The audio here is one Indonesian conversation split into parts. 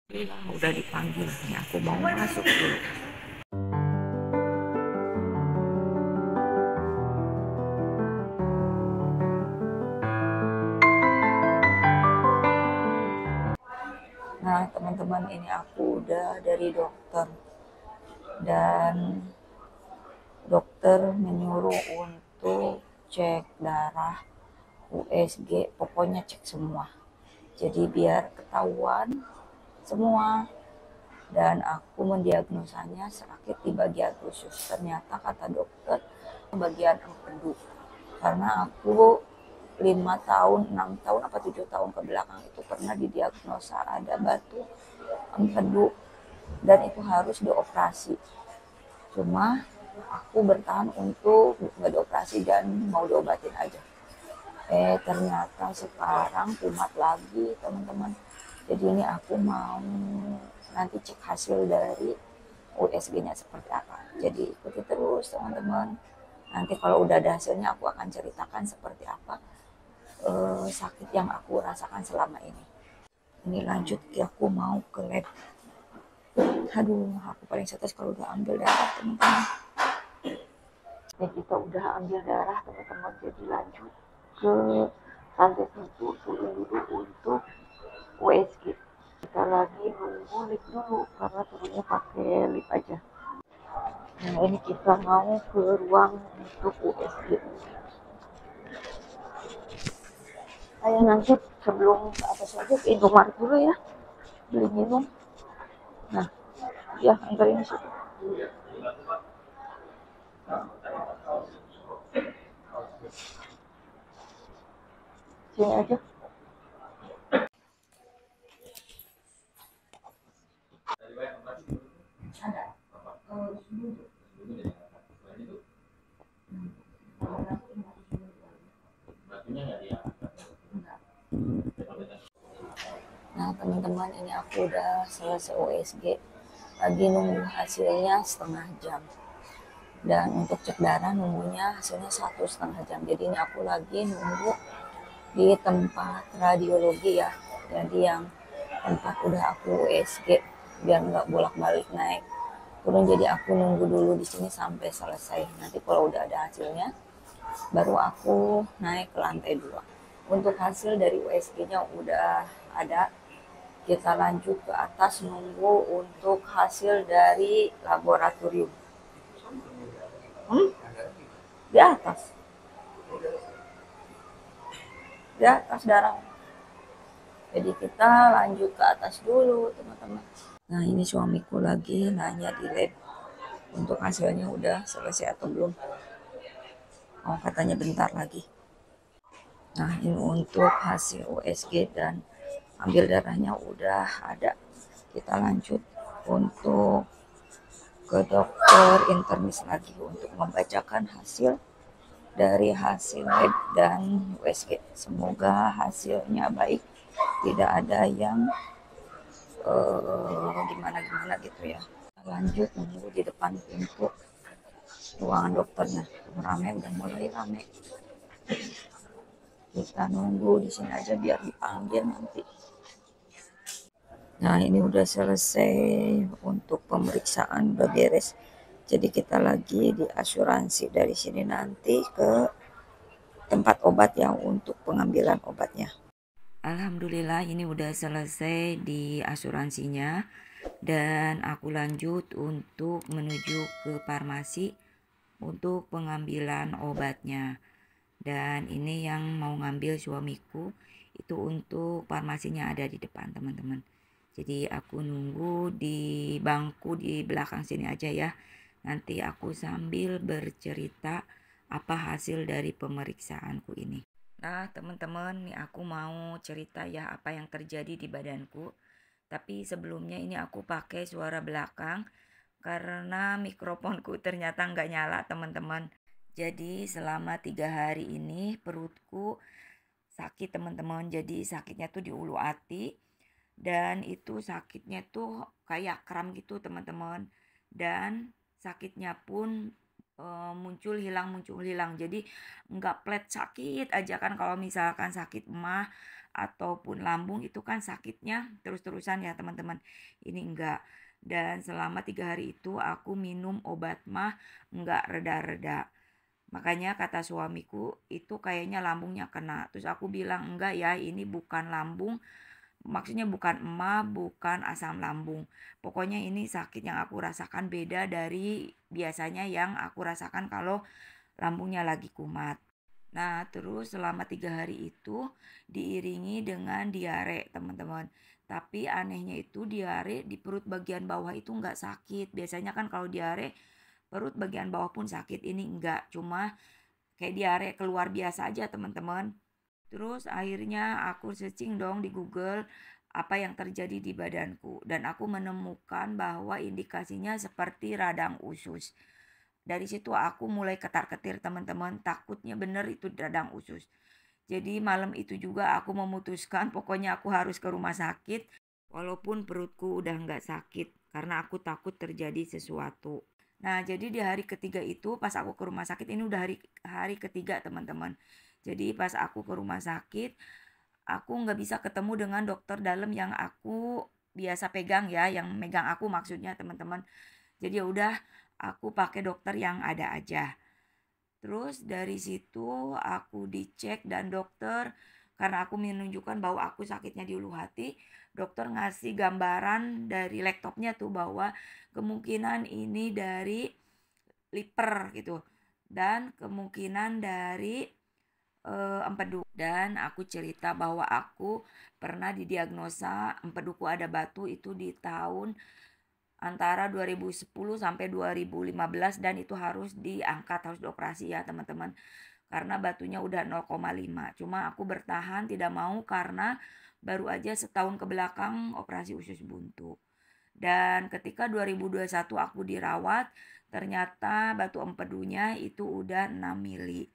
Alhamdulillah udah dipanggil nih, aku mau masuk dulu. Nah teman-teman, ini aku udah dari dokter dan dokter menyuruh untuk cek darah, USG, pokoknya cek semua. Jadi biar ketahuan semua, dan aku mendiagnosanya sakit di bagian usus. Ternyata kata dokter bagian empedu, karena aku 5 tahun, 6 tahun, apa 7 tahun ke belakang itu pernah didiagnosa ada batu empedu dan itu harus dioperasi. Cuma aku bertahan untuk nggak dioperasi dan mau diobatin aja. Ternyata sekarang kumat lagi teman-teman. Jadi ini aku mau nanti cek hasil dari USG-nya seperti apa. Jadi ikuti terus teman-teman. Nanti kalau udah ada hasilnya aku akan ceritakan seperti apa sakit yang aku rasakan selama ini. Ini lanjut ya, aku mau ke lab. Aduh, aku paling stres kalau udah ambil darah teman-teman. Ya kita udah ambil darah teman-teman, jadi lanjut ke lantai 1 turun dulu untuk USG. Kita lagi nunggu lift dulu karena turunnya pakai lift aja. Nah ini kita mau ke ruang untuk USG. Saya nanti sebelum apa saja ke Indomaret dulu ya, beli minum. Nah ya antarin situ. Sini aja. Nah teman-teman, ini aku udah selesai USG, lagi nunggu hasilnya setengah jam. Dan untuk cek darah nunggunya hasilnya 1,5 jam. Jadi ini aku lagi nunggu di tempat radiologi ya. Jadi yang tempat udah aku USG biar nggak bolak-balik naik turun. Jadi aku nunggu dulu di sini sampai selesai. Nanti kalau udah ada hasilnya baru aku naik ke lantai 2. Untuk hasil dari USG-nya udah ada. Kita lanjut ke atas nunggu untuk hasil dari laboratorium. Di atas. Di atas darah. Jadi kita lanjut ke atas dulu teman-teman. Nah ini suamiku lagi nanya di lab untuk hasilnya udah selesai atau belum. Oh katanya bentar lagi. Nah ini untuk hasil USG dan ambil darahnya udah ada. Kita lanjut untuk ke dokter internis lagi untuk membacakan hasil dari hasil lab dan USG. Semoga hasilnya baik, tidak ada yang gimana-gimana gitu ya. Lanjut nunggu di depan pintu ruangan dokternya. Rame, udah mulai rame. Kita nunggu di sini aja biar dipanggil nanti. Nah ini udah selesai untuk pemeriksaan, udah beres. Jadi kita lagi di asuransi dari sini nanti ke tempat obat yang untuk pengambilan obatnya. Alhamdulillah ini udah selesai di asuransinya dan aku lanjut untuk menuju ke farmasi untuk pengambilan obatnya. Dan ini yang mau ngambil suamiku, itu untuk farmasinya ada di depan teman-teman. Jadi aku nunggu di bangku di belakang sini aja ya. Nanti aku sambil bercerita apa hasil dari pemeriksaanku ini. Nah teman-teman, nih aku mau cerita ya apa yang terjadi di badanku. Tapi sebelumnya ini aku pakai suara belakang karena mikrofonku ternyata nggak nyala teman-teman. Jadi selama 3 hari ini perutku sakit teman-teman. Jadi sakitnya tuh di ulu hati dan itu sakitnya tuh kayak kram gitu teman-teman. Dan sakitnya pun muncul hilang. Jadi nggak flat, sakit aja kan kalau misalkan sakit mah ataupun lambung itu kan sakitnya terus-terusan ya teman-teman. Ini enggak. Dan selama 3 hari itu aku minum obat mah enggak reda-reda. Makanya kata suamiku itu kayaknya lambungnya kena. Terus aku bilang enggak ya, ini bukan lambung. Maksudnya bukan emah, bukan asam lambung. Pokoknya ini sakit yang aku rasakan beda dari biasanya yang aku rasakan kalau lambungnya lagi kumat. Nah, terus selama 3 hari itu diiringi dengan diare, teman-teman. Tapi anehnya itu diare di perut bagian bawah itu nggak sakit. Biasanya kan kalau diare perut bagian bawah pun sakit. Ini enggak, cuma kayak diare keluar biasa aja, teman-teman. Terus akhirnya aku searching dong di Google apa yang terjadi di badanku dan aku menemukan bahwa indikasinya seperti radang usus. Dari situ aku mulai ketar-ketir teman-teman, takutnya bener itu radang usus. Jadi malam itu juga aku memutuskan pokoknya aku harus ke rumah sakit walaupun perutku udah nggak sakit karena aku takut terjadi sesuatu. Nah, jadi di hari ketiga itu pas aku ke rumah sakit, ini udah hari ketiga teman-teman. Jadi pas aku ke rumah sakit, aku nggak bisa ketemu dengan dokter dalam yang aku biasa pegang ya, yang megang aku maksudnya teman-teman. Jadi ya udah aku pakai dokter yang ada aja. Terus dari situ aku dicek dan dokter karena aku menunjukkan bahwa aku sakitnya di ulu hati, dokter ngasih gambaran dari laptopnya tuh bahwa kemungkinan ini dari liver gitu dan kemungkinan dari empedu. Dan aku cerita bahwa aku pernah didiagnosa empeduku ada batu itu di tahun antara 2010 sampai 2015 dan itu harus diangkat, harus dioperasi ya teman-teman. Karena batunya udah 0,5. Cuma aku bertahan tidak mau karena baru aja setahun ke belakang operasi usus buntu. Dan ketika 2021 aku dirawat, ternyata batu empedunya itu udah 6 mili.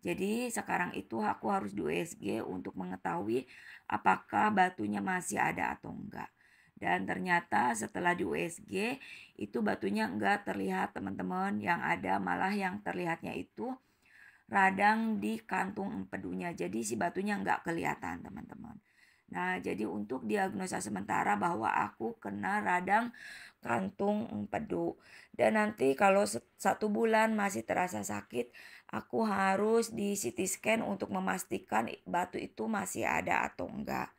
Jadi sekarang itu aku harus di USG untuk mengetahui apakah batunya masih ada atau enggak. Dan ternyata setelah di USG itu batunya enggak terlihat teman-teman. Yang ada malah yang terlihatnya itu radang di kantung empedunya. Jadi si batunya enggak kelihatan teman-teman. Nah, jadi untuk diagnosa sementara bahwa aku kena radang kantung empedu. Dan nanti kalau 1 bulan masih terasa sakit, aku harus di CT scan untuk memastikan batu itu masih ada atau enggak.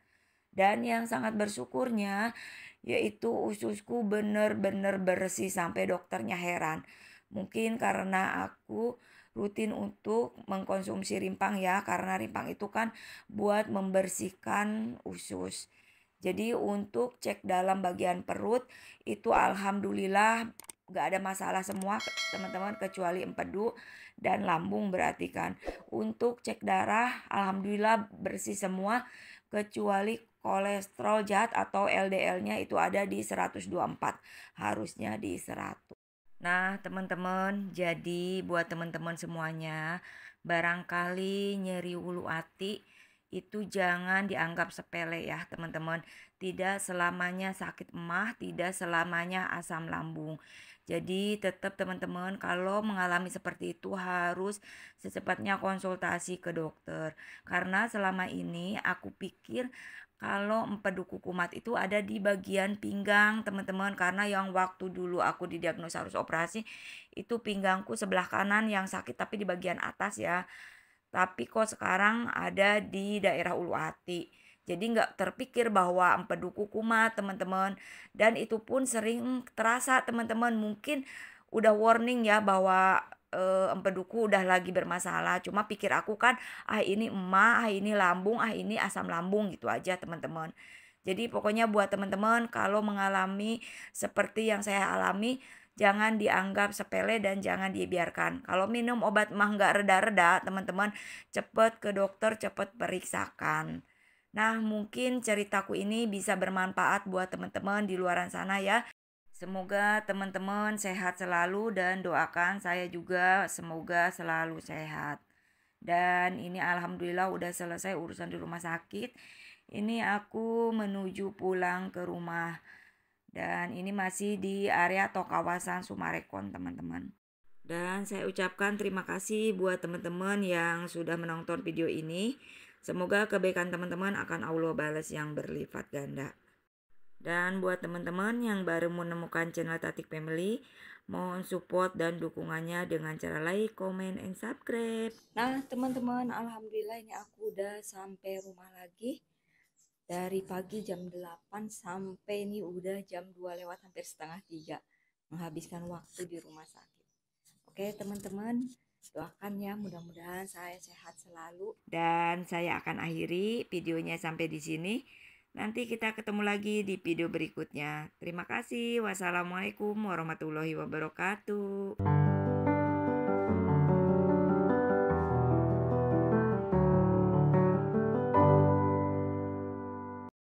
Dan yang sangat bersyukurnya yaitu ususku benar-benar bersih sampai dokternya heran. Mungkin karena aku rutin untuk mengkonsumsi rimpang ya, karena rimpang itu kan buat membersihkan usus. Jadi untuk cek dalam bagian perut itu alhamdulillah gak ada masalah semua teman-teman kecuali empedu dan lambung berarti kan. Untuk cek darah alhamdulillah bersih semua kecuali kolesterol jahat atau LDL-nya itu ada di 124, harusnya di 100. Nah, teman-teman, jadi buat teman-teman semuanya, barangkali nyeri ulu hati itu jangan dianggap sepele ya, teman-teman. Tidak selamanya sakit emah, tidak selamanya asam lambung. Jadi tetap teman-teman kalau mengalami seperti itu harus secepatnya konsultasi ke dokter. Karena selama ini aku pikir kalau empedu kumat itu ada di bagian pinggang teman-teman, karena yang waktu dulu aku didiagnosa harus operasi itu pinggangku sebelah kanan yang sakit tapi di bagian atas ya. Tapi kok sekarang ada di daerah ulu hati. Jadi nggak terpikir bahwa empedu kumat teman-teman. Dan itu pun sering terasa teman-teman. Mungkin udah warning ya bahwa empeduku udah lagi bermasalah. Cuma pikir aku kan ini emak, ini lambung, ini asam lambung gitu aja teman-teman. Jadi pokoknya buat teman-teman kalau mengalami seperti yang saya alami, jangan dianggap sepele dan jangan dibiarkan. Kalau minum obat mah nggak reda-reda teman-teman, cepet ke dokter, cepet periksakan. Nah, mungkin ceritaku ini bisa bermanfaat buat teman-teman di luaran sana ya. Semoga teman-teman sehat selalu dan doakan saya juga semoga selalu sehat. Dan ini alhamdulillah udah selesai urusan di rumah sakit. Ini aku menuju pulang ke rumah. Dan ini masih di area atau kawasan Sumarekon teman-teman. Dan saya ucapkan terima kasih buat teman-teman yang sudah menonton video ini. Semoga kebaikan teman-teman akan Allah balas yang berlipat ganda. Dan buat teman-teman yang baru menemukan channel Tatik Family, mohon support dan dukungannya dengan cara like, comment, and subscribe. Nah teman-teman, alhamdulillah ini aku udah sampai rumah lagi. Dari pagi jam 8 sampai ini udah jam 2 lewat hampir setengah 3. Menghabiskan waktu di rumah sakit. Oke teman-teman, doakan ya mudah-mudahan saya sehat selalu. Dan saya akan akhiri videonya sampai di sini. Nanti kita ketemu lagi di video berikutnya. Terima kasih. Wassalamualaikum warahmatullahi wabarakatuh.